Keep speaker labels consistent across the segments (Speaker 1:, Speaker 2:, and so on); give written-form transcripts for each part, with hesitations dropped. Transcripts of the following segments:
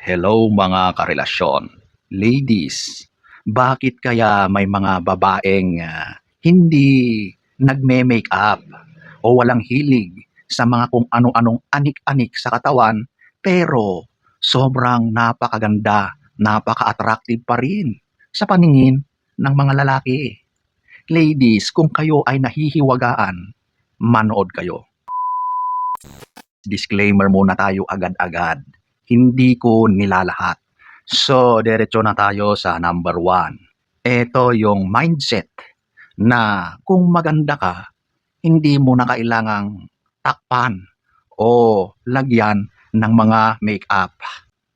Speaker 1: Hello mga karelasyon. Ladies, bakit kaya may mga babaeng hindi nagme-makeup o walang hilig sa mga kung ano-anong anik-anik sa katawan pero sobrang napakaganda, napaka-attractive pa rin sa paningin ng mga lalaki? Ladies, kung kayo ay nahihiwagaan, manood kayo. Disclaimer muna tayo agad-agad. Hindi ko nilalahat. So, diretso na tayo sa number 1. Ito yung mindset na kung maganda ka, hindi mo na kailangang takpan o lagyan ng mga makeup.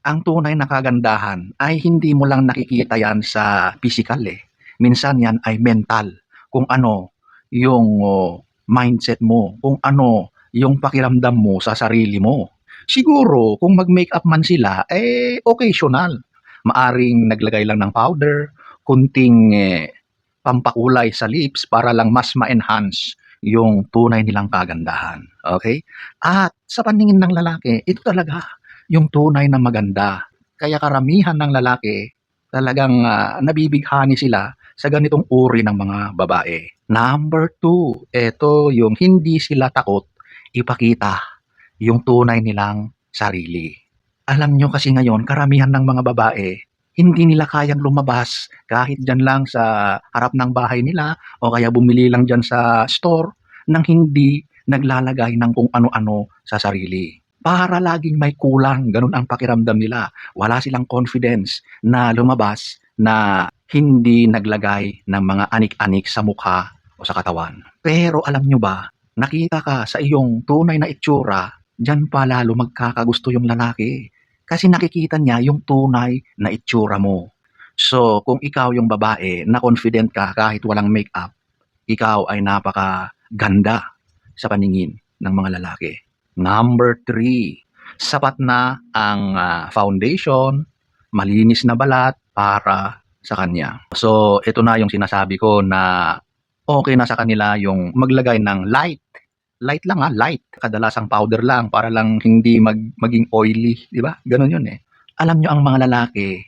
Speaker 1: Ang tunay na kagandahan ay hindi mo lang nakikita yan sa physical eh. Minsan yan ay mental. Kung ano yung mindset mo, kung ano yung pakiramdam mo sa sarili mo. Siguro, kung mag-makeup man sila, occasional. Maaring naglagay lang ng powder, kunting pampakulay sa lips para lang mas ma-enhance yung tunay nilang kagandahan. Okay? At sa paningin ng lalaki, ito talaga yung tunay na maganda. Kaya karamihan ng lalaki, talagang nabibighani sila sa ganitong uri ng mga babae. Number 2, ito yung hindi sila takot ipakita yung tunay nilang sarili. Alam nyo kasi ngayon, karamihan ng mga babae, hindi nila kayang lumabas kahit dyan lang sa harap ng bahay nila o kaya bumili lang dyan sa store nang hindi naglalagay ng kung ano-ano sa sarili. Para laging may kulang, ganun ang pakiramdam nila. Wala silang confidence na lumabas na hindi naglagay ng mga anik-anik sa mukha o sa katawan. Pero alam nyo ba, nakita ka sa iyong tunay na itsura, dyan pa lalo magkakagusto yung lalaki. Kasi nakikita niya yung tunay na itsura mo. So, kung ikaw yung babae na confident ka kahit walang makeup, ikaw ay napakaganda sa paningin ng mga lalaki. Number 3, sapat na ang foundation, malinis na balat para sa kanya. So, ito na yung sinasabi ko na okay na sa kanila yung maglagay ng light. Light lang light. Kadalasang powder lang para lang hindi maging oily, di ba? Ganun yun eh. Alam nyo ang mga lalaki,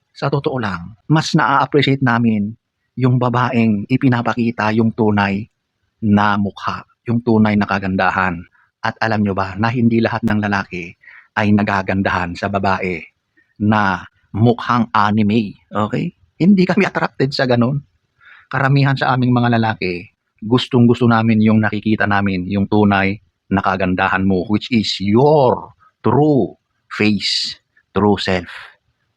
Speaker 1: sa totoo lang, mas na-appreciate namin yung babaeng ipinapakita yung tunay na mukha, yung tunay na kagandahan. At alam nyo ba na hindi lahat ng lalaki ay nagagandahan sa babae na mukhang anime, okay? Hindi kami attracted sa ganun. Karamihan sa aming mga lalaki, gustong-gusto namin yung nakikita namin, yung tunay na kagandahan mo, which is your true face, true self.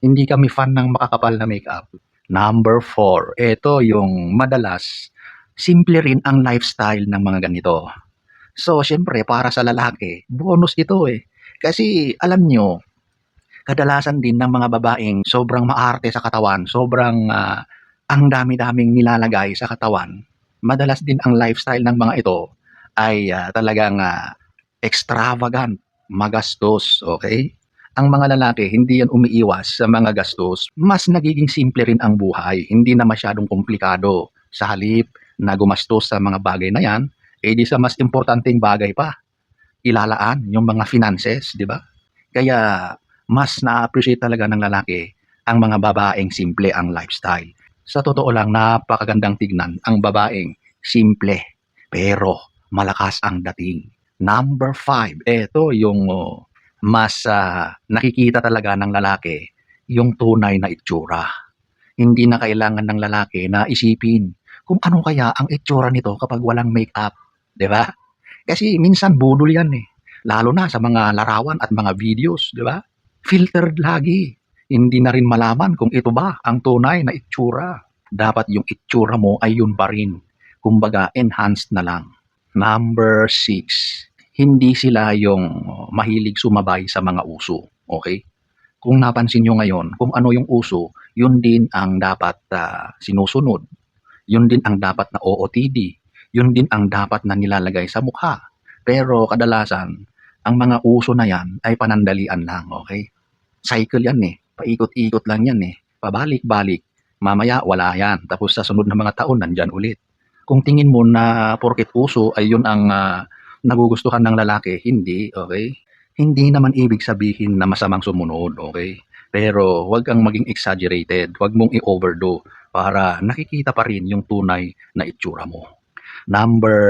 Speaker 1: Hindi kami fan ng makakapal na makeup. Number 4, ito yung madalas, simple rin ang lifestyle ng mga ganito. So, syempre, para sa lalaki, bonus ito eh. Kasi, alam nyo, kadalasan din ng mga babaeng sobrang maarte sa katawan, sobrang ang dami-daming nilalagay sa katawan. Madalas din ang lifestyle ng mga ito ay talagang extravagant, magastos, okay? Ang mga lalaki, hindi yan umiiwas sa mga gastos. Mas nagiging simple rin ang buhay. Hindi na masyadong komplikado. Sa halip na gumastos sa mga bagay na yan, di sa mas importanteng bagay pa, ilalaan yung mga finances, di ba? Kaya mas na-appreciate talaga ng lalaki ang mga babaeng simple ang lifestyle. Sa totoo lang, napakagandang tignan ang babaeng simple pero malakas ang dating. Number 5, ito yung mas nakikita talaga ng lalaki yung tunay na itsura. Hindi na kailangan ng lalaki na isipin kung ano kaya ang itsura nito kapag walang makeup, 'di ba? Kasi minsan budol 'yan eh. Lalo na sa mga larawan at mga videos, 'di ba? Filtered lagi. Hindi na rin malaman kung ito ba ang tunay na itsura. Dapat yung itsura mo ay yun pa rin. Kumbaga, enhanced na lang. Number 6, hindi sila yung mahilig sumabay sa mga uso. Okay? Kung napansin nyo ngayon, kung ano yung uso, yun din ang dapat sinusunod. Yun din ang dapat na OOTD. Yun din ang dapat na nilalagay sa mukha. Pero kadalasan, ang mga uso na yan ay panandalian lang, okay? Cycle yan eh. Paikot-ikot lang yan eh. Pabalik-balik. Mamaya wala yan. Tapos sa sunod na mga taon, nandyan ulit. Kung tingin mo na porket uso ay yun ang nagugustuhan ng lalaki, hindi, okay? Hindi naman ibig sabihin na masamang sumunod, okay? Pero huwag kang maging exaggerated, huwag mong i-overdo para nakikita pa rin yung tunay na itsura mo. Number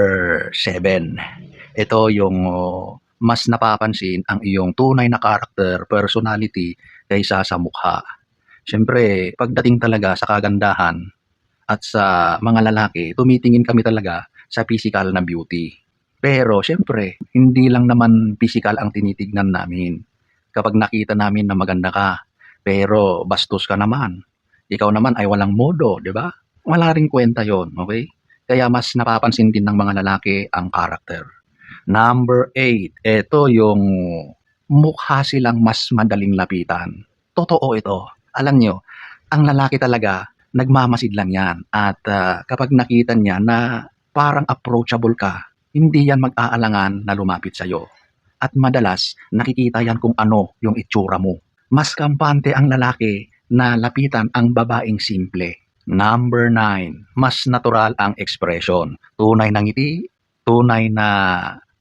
Speaker 1: 7, ito yung mas napapansin ang iyong tunay na character, personality kaysa sa mukha. Siyempre, pagdating talaga sa kagandahan at sa mga lalaki, tumitingin kami talaga sa physical na beauty. Pero siyempre, hindi lang naman physical ang tinitignan namin. Kapag nakita namin na maganda ka, pero bastos ka naman, ikaw naman ay walang modo, di ba? Wala ring kwenta yon, okay? Kaya mas napapansin din ng mga lalaki ang character. Number 8, ito yung mukha silang mas madaling lapitan. Totoo ito. Alam nyo, ang lalaki talaga, nagmamasid lang yan. At kapag nakita niya na parang approachable ka, hindi yan mag-aalangan na lumapit sa'yo. At madalas, nakikita yan kung ano yung itsura mo. Mas kampante ang lalaki na lapitan ang babaeng simple. Number 9, mas natural ang expression. Tunay na ngiti, tunay na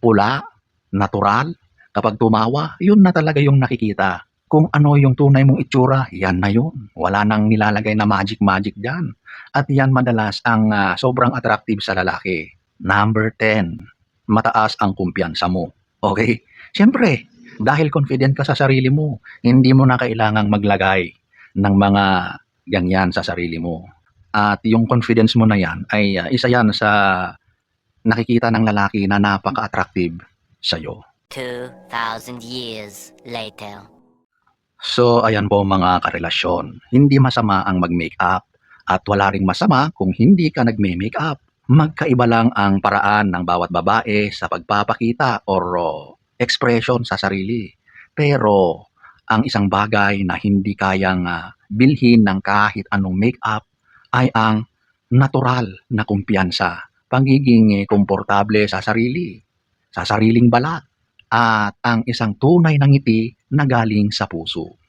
Speaker 1: pula, natural. Kapag tumawa, yun na talaga yung nakikita. Kung ano yung tunay mong itsura, yan na yun. Wala nang nilalagay na magic-magic dyan. At yan madalas ang sobrang attractive sa lalaki. Number 10, mataas ang kumpiyansa mo. Okay? Siyempre, dahil confident ka sa sarili mo, hindi mo na kailangang maglagay ng mga ganyan sa sarili mo. At yung confidence mo na yan ay isa yan sa nakikita ng lalaki na napaka-attractive sa'yo.
Speaker 2: 2,000 years later.
Speaker 1: So, ayan po mga karelasyon. Hindi masama ang mag-makeup at wala ring masama kung hindi ka nagme-makeup. Magkaiba lang ang paraan ng bawat babae sa pagpapakita or expression sa sarili. Pero ang isang bagay na hindi kayang bilhin ng kahit anong makeup ay ang natural na kumpiyansa, pagiging komportable sa sarili, sa sariling balat, at ang isang tunay na ngiti na galing sa puso.